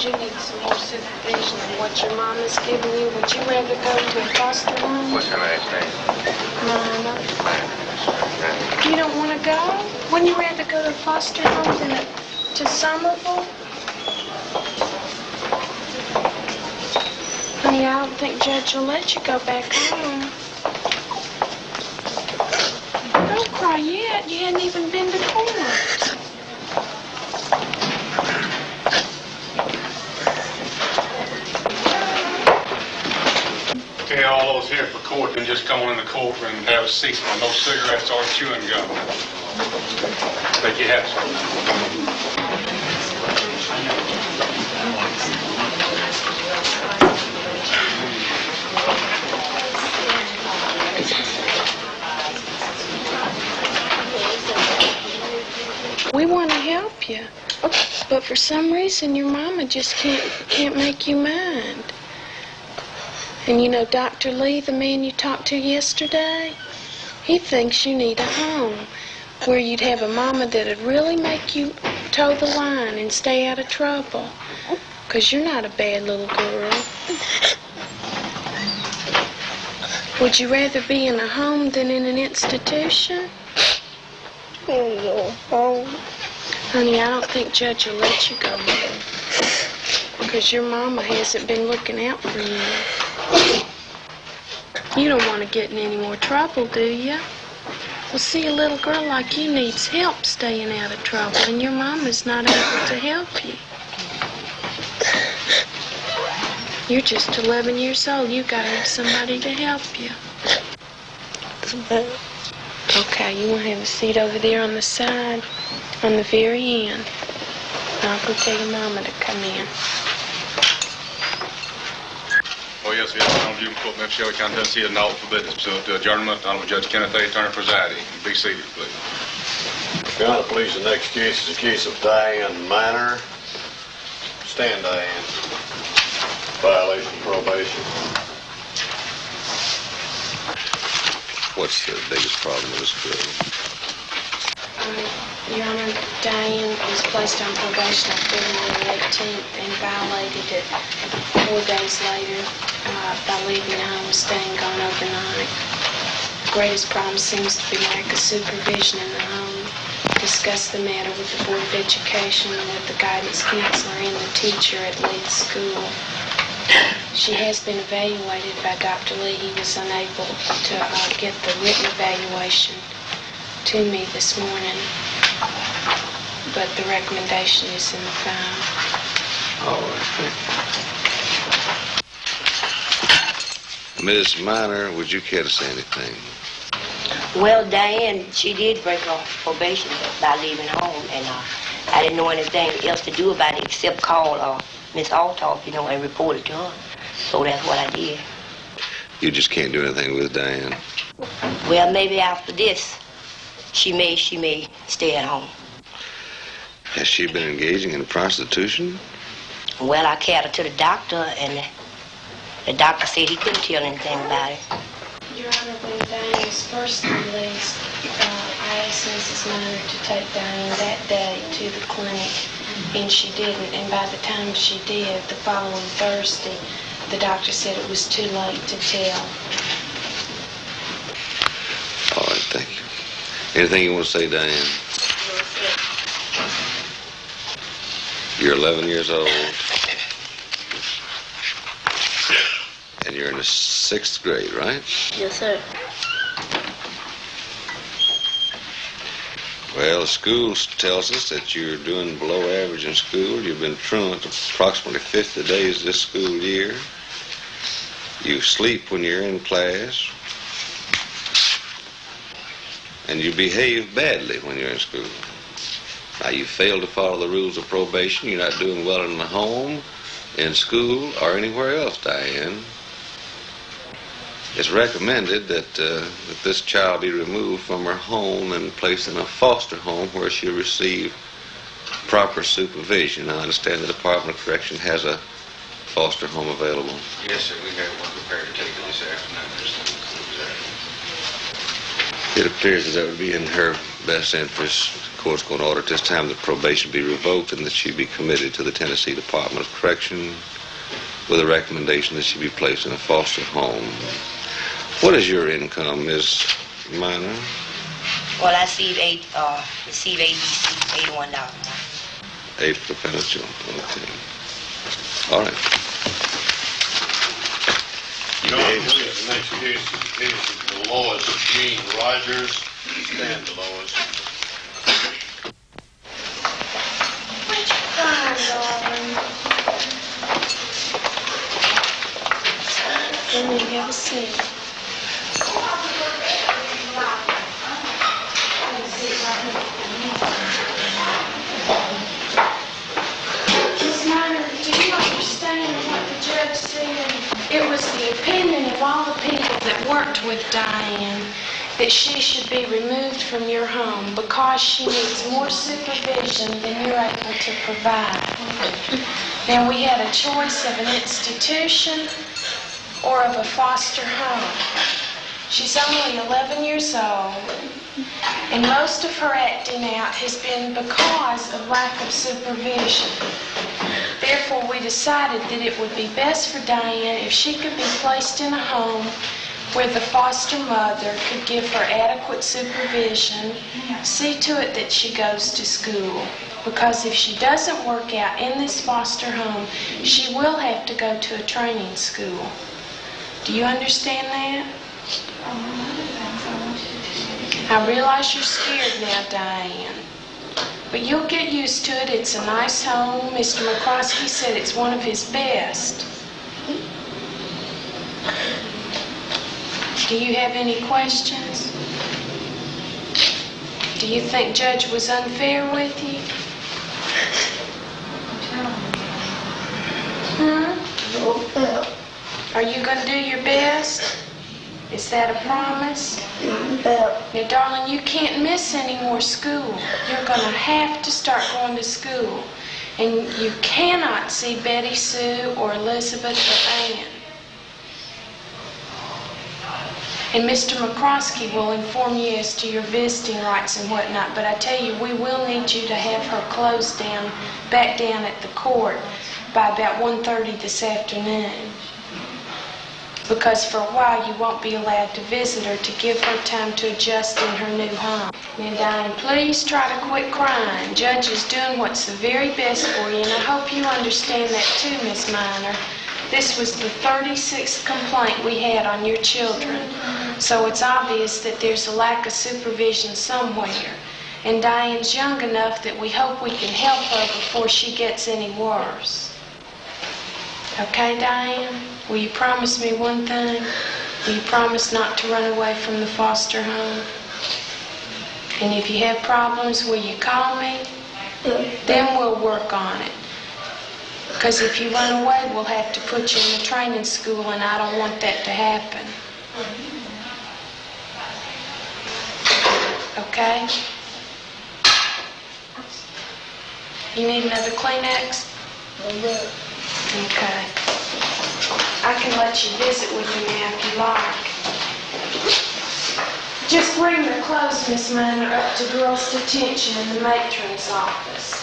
because you need some more supervision than what your mama's giving you. Would you rather go to a foster home? What's her last name? Mama. You don't want to go? Wouldn't you rather go to a foster home than to Somerville? Honey, I don't think Judge will let you go back home. Don't cry yet. You hadn't even been to court. Okay, all those here for court, then just come on in the courtroom and have a seat. No cigarettes or chewing gum. Take your hats off. We want to help you, but for some reason your mama just can't make you mind. And you know, Dr. Lee, the man you talked to yesterday, he thinks you need a home where you'd have a mama that'd really make you toe the line and stay out of trouble. 'Cause you're not a bad little girl. Would you rather be in a home than in an institution? Honey, I don't think Judge will let you go there. Because your mama hasn't been looking out for you. You don't want to get in any more trouble, do you? Well, see, a little girl like you needs help staying out of trouble, and your mama's not able to help you. You're just 11 years old. You gotta have somebody to help you. Okay, you want to have a seat over there on the side, on the very end. I'll go tell your mama to come in. Oh, yes, I'm Jim Court, Memphis, Shelby County, Tennessee, and now for business. So, to adjournment, Honorable Judge Kenneth A. Turner presiding. Be seated, please. Your Honor, please, the next case is a case of Diane Minor. Stand, Diane. Violation of probation. What's the biggest problem with this girl? Your Honor, Diane was placed on probation on February 18th and violated it 4 days later by leaving home, staying gone overnight. The greatest problem seems to be lack of supervision in the home. Discuss the matter with the Board of Education and with the guidance counselor and the teacher at Lee's school. She has been evaluated by Dr. Lee. He was unable to get the written evaluation to me this morning, but the recommendation is in the file. All right. Ms. Minor, would you care to say anything? Well, Diane, she did break off probation by leaving home, and I didn't know anything else to do about it except call Miss Altoff, and report it to her. So that's what I did. You just can't do anything with Diane? Well, maybe after this, she may stay at home. Has she been engaging in prostitution? Well, I carried her to the doctor, and the doctor said he couldn't tell anything about it. Your Honor, when Diane was first released, I asked Mrs. Minor to take Diane that day to the clinic, and she didn't. And by the time she did, the following Thursday, the doctor said it was too late to tell. All right, thank you. Anything you want to say, Diane? You're 11 years old, and you're in the 6th grade, right? Yes, sir. Well, the school tells us that you're doing below average in school. You've been truant approximately 50 days this school year. You sleep when you're in class. And you behave badly when you're in school. Now, you fail to follow the rules of probation. You're not doing well in the home, in school, or anywhere else, Diane. It's recommended that this child be removed from her home and placed in a foster home where she'll receive proper supervision. I understand the Department of Correction has a foster home available. Yes, sir. We have one prepared to take it this afternoon. It appears that would be in her best interest, the court's going to order at this time that probation be revoked and that she be committed to the Tennessee Department of Correction with a recommendation that she be placed in a foster home. What is your income, Ms. Minor? Well, I receive ABC, $81. A professional. Okay. All right. Your Honor, please, the next case is the case of Lois Jean Rogers. Stand, Lois. What'd you find, darling? Let me have a seat. Miss Minor, do you understand what the judge said? It was the opinion of all the people that worked with Diane that she should be removed from your home because she needs more supervision than you're able to provide. Now, we had a choice of an institution or of a foster home. She's only 11 years old, and most of her acting out has been because of lack of supervision. Therefore, we decided that it would be best for Diane if she could be placed in a home where the foster mother could give her adequate supervision, see to it that she goes to school. Because if she doesn't work out in this foster home, she will have to go to a training school. Do you understand that? I realize you're scared now, Diane. But you'll get used to it. It's a nice home. Mr. McCroskey said it's one of his best. Do you have any questions? Do you think Judge was unfair with you? Are you going to do your best? Is that a promise? Now, darling, you can't miss any more school. You're going to have to start going to school. And you cannot see Betty Sue or Elizabeth or Ann. And Mr. McCroskey will inform you as to your visiting rights and whatnot. But I tell you, we will need you to have her closed down, back down at the court by about 1:30 this afternoon. Because for a while you won't be allowed to visit her to give her time to adjust in her new home. Now, Diane, please try to quit crying. Judge is doing what's the very best for you, and I hope you understand that too, Miss Minor. This was the 36th complaint we had on your children, so it's obvious that there's a lack of supervision somewhere. And Diane's young enough that we hope we can help her before she gets any worse. Okay, Diane? Will you promise me one thing? Will you promise not to run away from the foster home? And if you have problems, will you call me? Then we'll work on it. Because if you run away, we'll have to put you in a training school, and I don't want that to happen. Okay? You need another Kleenex? Okay. I can let you visit with me now if you like. Just bring the clothes, Miss Minor, up to girls' detention in the matron's office.